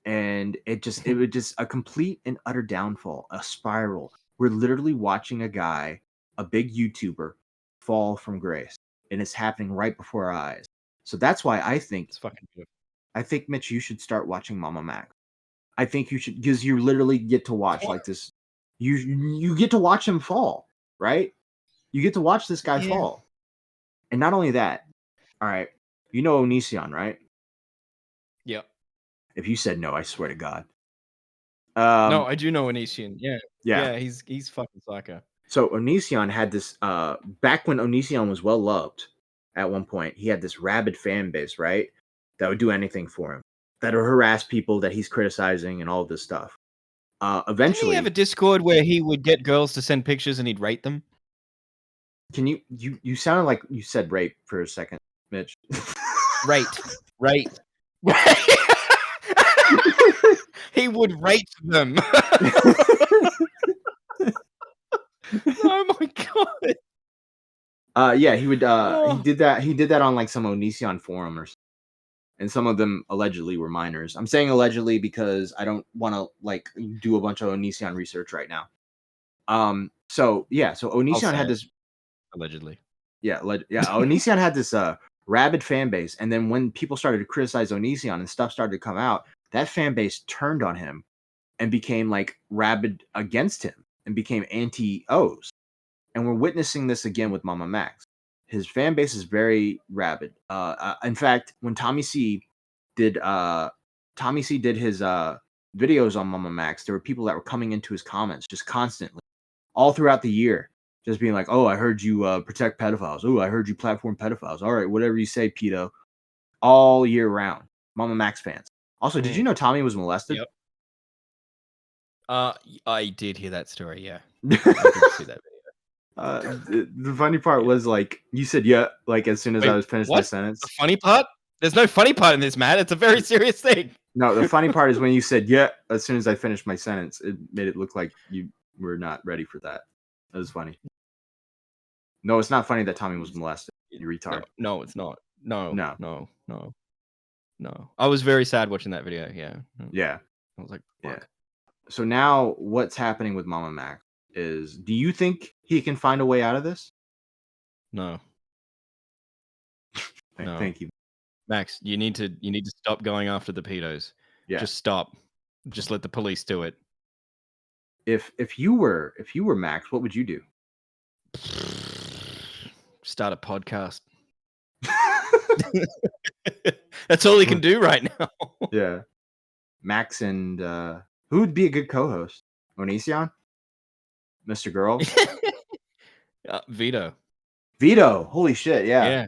And it was just a complete and utter downfall, a spiral We're literally watching a guy, a big YouTuber, fall from grace, and it's happening right before our eyes. So that's why I think It's fucking beautiful. I think, Mitch, you should start watching MamaMax. I think you should, because you literally get to watch like this. You get to watch him fall, right? You get to watch this guy fall, and not only that. All right, you know Onision, right? Yep. If you said no, I swear to God. No, I do know Onision. Yeah. Yeah. He's fucking psycho. So Onision had this back when Onision was well loved. At one point, he had this rabid fan base, right? That would do anything for him, that would harass people that he's criticizing and all this stuff. Eventually, didn't he have a Discord where he would get girls to send pictures and he'd rate them? Can you sounded like you said rape for a second, Mitch. Right. He would rate them. Oh my god. Yeah, he would he did that on like some Onision forum or something. And some of them allegedly were minors. I'm saying allegedly because I don't want to like do a bunch of Onision research right now. So Onision had this allegedly. Onision had this rabid fan base, and then when people started to criticize Onision and stuff started to come out, that fan base turned on him and became like rabid against him and became anti-O's. And we're witnessing this again with MamaMax. His fan base is very rabid. In fact, when Tommy C did his videos on MamaMax, there were people that were coming into his comments just constantly, all throughout the year, just being like, "Oh, I heard you protect pedophiles. Oh, I heard you platform pedophiles. All right, whatever you say, pedo." All year round, MamaMax fans. Also, did you know Tommy was molested? Yep. I did hear that story. Yeah, I did see that video. The funny part was like you said, yeah, like as soon as I was finished my sentence. The funny part? There's no funny part in this, Matt. It's a very serious thing. No, the funny part is when you said yeah, as soon as I finished my sentence, it made it look like you were not ready for that. That was funny. No, it's not funny that Tommy was molested. You retard. No, it's not. No. I was very sad watching that video. Yeah. I was like, fuck. Yeah. So now what's happening with MamaMax is, do you think he can find a way out of this? No. Thank you. Max, you need to stop going after the pedos. Yeah. Just stop. Just let the police do it. If you were Max, what would you do? Start a podcast. That's all he can do right now. Yeah. Max and who would be a good co-host? Onision? Mr. Girl? Vito. Holy shit, yeah. Yeah.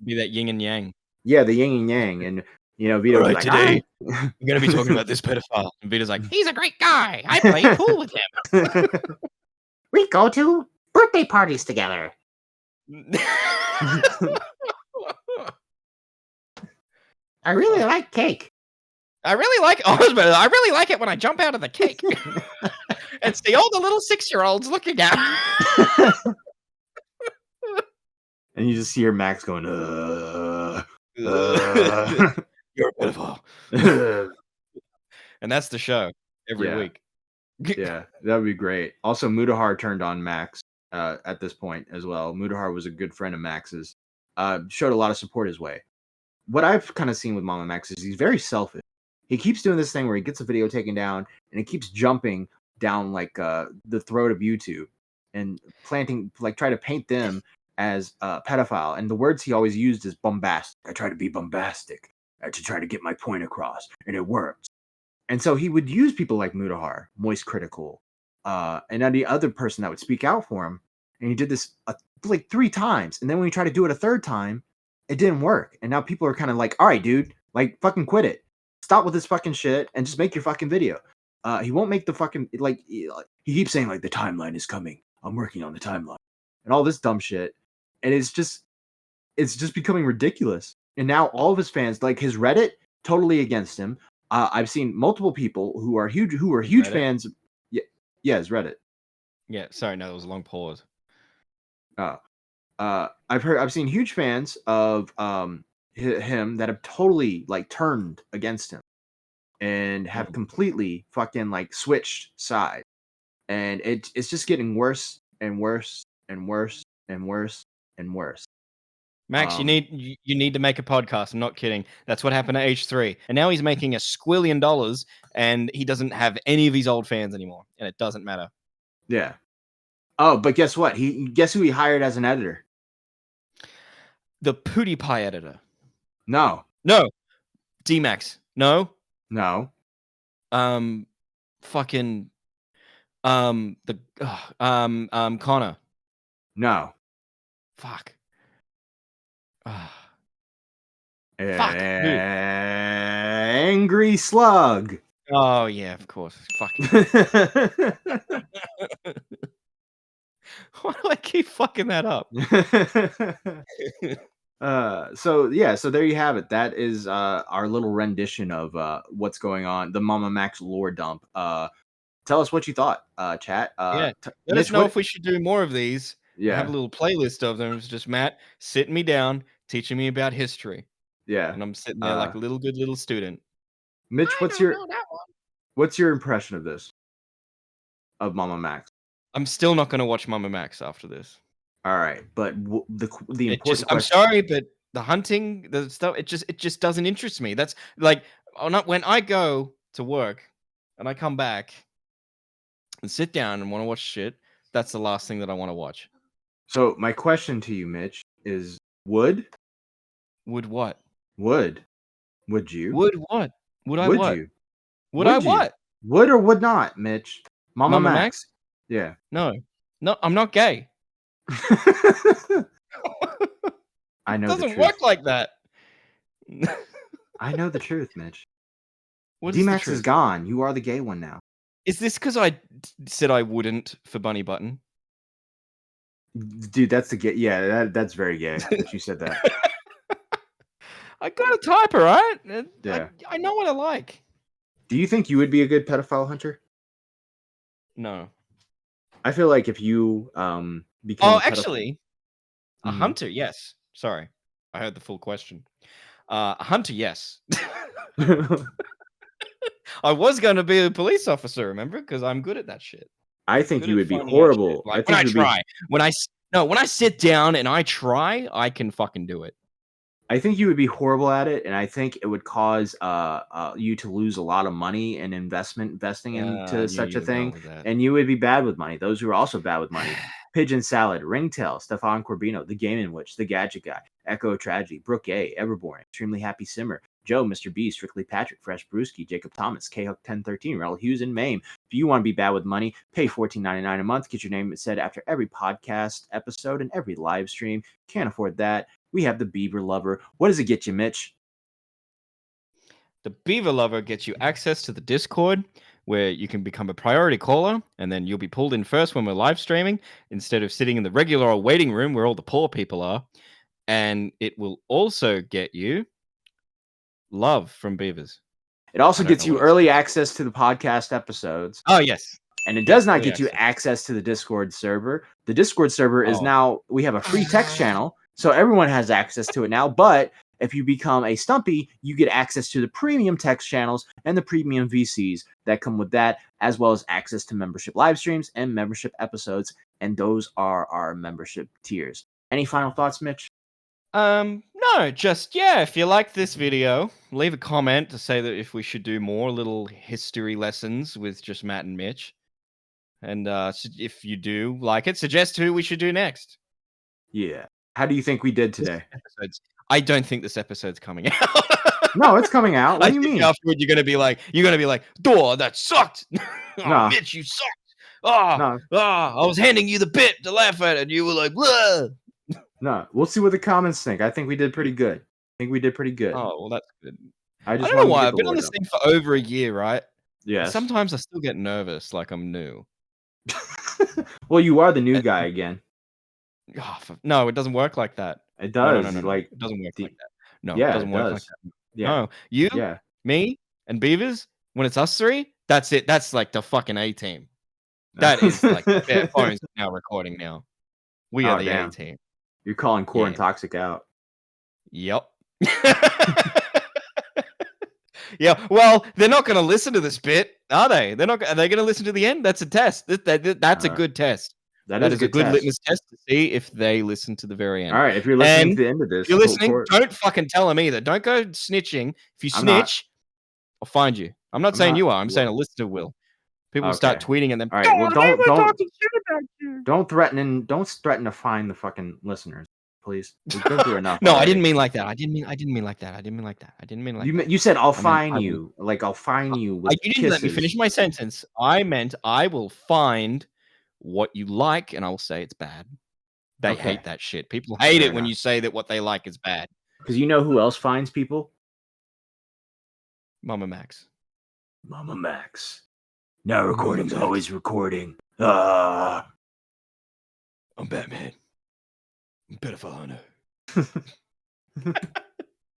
Be that yin and yang. Yeah, the yin and yang. And Vito was like, today we're gonna be talking about this pedophile. And Vito's like, he's a great guy. I play pool with him. We go to birthday parties together. I really like cake. I really like it when I jump out of the cake and see all the little 6-year-olds looking at me. And you just hear Max going, You're a pedophile. And that's the show every week. Yeah, that would be great. Also, Mudahar turned on Max at this point as well. Mudahar was a good friend of Max's. Showed a lot of support his way. What I've kind of seen with MamaMax is he's very selfish. He keeps doing this thing where he gets a video taken down and he keeps jumping down like the throat of YouTube and try to paint them as pedophile. And the words he always used is bombastic. I try to be bombastic to try to get my point across, and it works. And so he would use people like Mudahar, Moist Critical, and any other person that would speak out for him. And he did this like 3 times. And then when he tried to do it a 3rd time, it didn't work. And now people are kind of like, all right, dude, like fucking quit it. Stop with this fucking shit and just make your fucking video. He won't make the fucking, like, he keeps saying like the timeline is coming. I'm working on the timeline and all this dumb shit. And it's just becoming ridiculous. And now all of his fans, like his Reddit, totally against him. I've seen multiple people who are huge Reddit? fans. Yeah, it's Reddit. Yeah, sorry, no, that was a long pause. I've seen huge fans of him that have totally like turned against him and have completely fucking like switched sides. and it's just getting worse and worse and worse and worse and worse. Max, you need to make a podcast. I'm not kidding. That's what happened at H3. And now he's making $1 squillion and he doesn't have any of his old fans anymore. And it doesn't matter. Yeah. Oh, but guess what? Guess who he hired as an editor? The PewDiePie editor. No. D-Max. No. Fucking Connor. No. Fuck. Fuck. Angry Slug. Oh yeah, of course. Fucking. Why do I keep fucking that up? So there you have it. That is our little rendition of what's going on, the MamaMax lore dump. Tell us what you thought, chat. Let Mitch, us know if we should do more of these. Yeah. I have a little playlist of them. It's just Matt sitting me down, teaching me about history. Yeah. And I'm sitting there like a good little student. Mitch, what's your impression of this? Of MamaMax? I'm still not going to watch MamaMax after this. All right, but the important question... I'm sorry, but the hunting, the stuff, it just doesn't interest me. That's like when I go to work and I come back and sit down and want to watch shit, that's the last thing that I want to watch. So my question to you, Mitch, is would what? Would you? Would what? Would I would what? You? Would I what? Would or would not, Mitch? MamaMax? Yeah. No, I'm not gay. I know it doesn't work like that. I know the truth, Mitch. D-Max is gone. You are the gay one now. Is this because I said I wouldn't for Bunny Button? Dude, that's the gay. Yeah, that's very gay that you said that. I got a type, all right? Yeah. I know what I like. Do you think you would be a good pedophile hunter? No. I feel like if you became a hunter, yes. Sorry. I heard the full question. A hunter, yes. I was going to be a police officer, remember? Because I'm good at that shit. I think you would be horrible. Like, when I sit down and I try, I can fucking do it. I think you would be horrible at it, and I think it would cause you to lose a lot of money and investing into such a thing, and you would be bad with money. Those who are also bad with money: Pigeon Salad, Ringtail, Stefan Corbino, The Game & Witch, The Gadget Guy, Echo Tragedy, Brooke A, Everborn, Extremely Happy Simmer, Joe, Mr. B, Strictly Patrick, Fresh Brewski, Jacob Thomas, K-Hook 1013, Rel Hughes, and Mame. If you want to be bad with money, pay $14.99 a month. Get your name said after every podcast episode and every live stream. Can't afford that. We have the Beaver Lover. What does it get you, Mitch? The Beaver Lover gets you access to the Discord, where you can become a priority caller, and then you'll be pulled in first when we're live streaming, instead of sitting in the regular old waiting room where all the poor people are. And it will also get you love from Beavers. It also gets you early access to the podcast episodes. Oh, yes. And it does not get you access to the Discord server. The Discord server is now, we have a free text channel, so everyone has access to it now. But if you become a Stumpy, you get access to the premium text channels and the premium VCs that come with that, as well as access to membership live streams and membership episodes. And those are our membership tiers. Any final thoughts, Mitch? No, just, if you like this video, leave a comment to say that if we should do more little history lessons with just Matt and Mitch. And if you do like it, suggest who we should do next. Yeah. How do you think we did today? I don't think this episode's coming out. No, it's coming out. What do you mean? Afterward, you're gonna be like, "Door, that sucked." No. Mitch, you sucked. I was handing you the bit to laugh at, and you were like, "Blah." No, we'll see what the comments think. I think we did pretty good. Oh, well, that's good. I don't know why. I've been on this thing for over a year, right? Yeah. Sometimes I still get nervous, like I'm new. Well, you are the new guy again. Oh, no, it doesn't work like that. It does. No. Like, it doesn't work like that. No, yeah, it doesn't work like that. Yeah. No, you, me, and Beavers. When it's us three, that's it. That's like the fucking A team. That is like their phones now recording now. We are the A team. You're calling Core and Toxic out. Yep. Yeah, well, they're not going to listen to this bit, are they? They're not. Are they going to listen to the end? That's a test. That's a good test. That is a good test. litmus test to see if they listen to the very end. All right, if you're listening to the end of this, if you're listening, don't fucking tell them either. Don't go snitching. If you snitch, I'll find you. I'm not saying you are. I'm saying a listener will. People will start tweeting at them. All right, well, don't threaten to find the fucking listeners, please. We've been through enough. No, I didn't mean like that. I didn't mean like that. You said I'll find you. Like I'll find you with you didn't let me finish my sentence. I meant I will find what you like, and I will say it's bad. They hate that shit. People hate it when you say that what they like is bad. Because you know who else finds people? MamaMax. MamaMax. Now recording's always recording. I'm Batman. I'm Pedophile.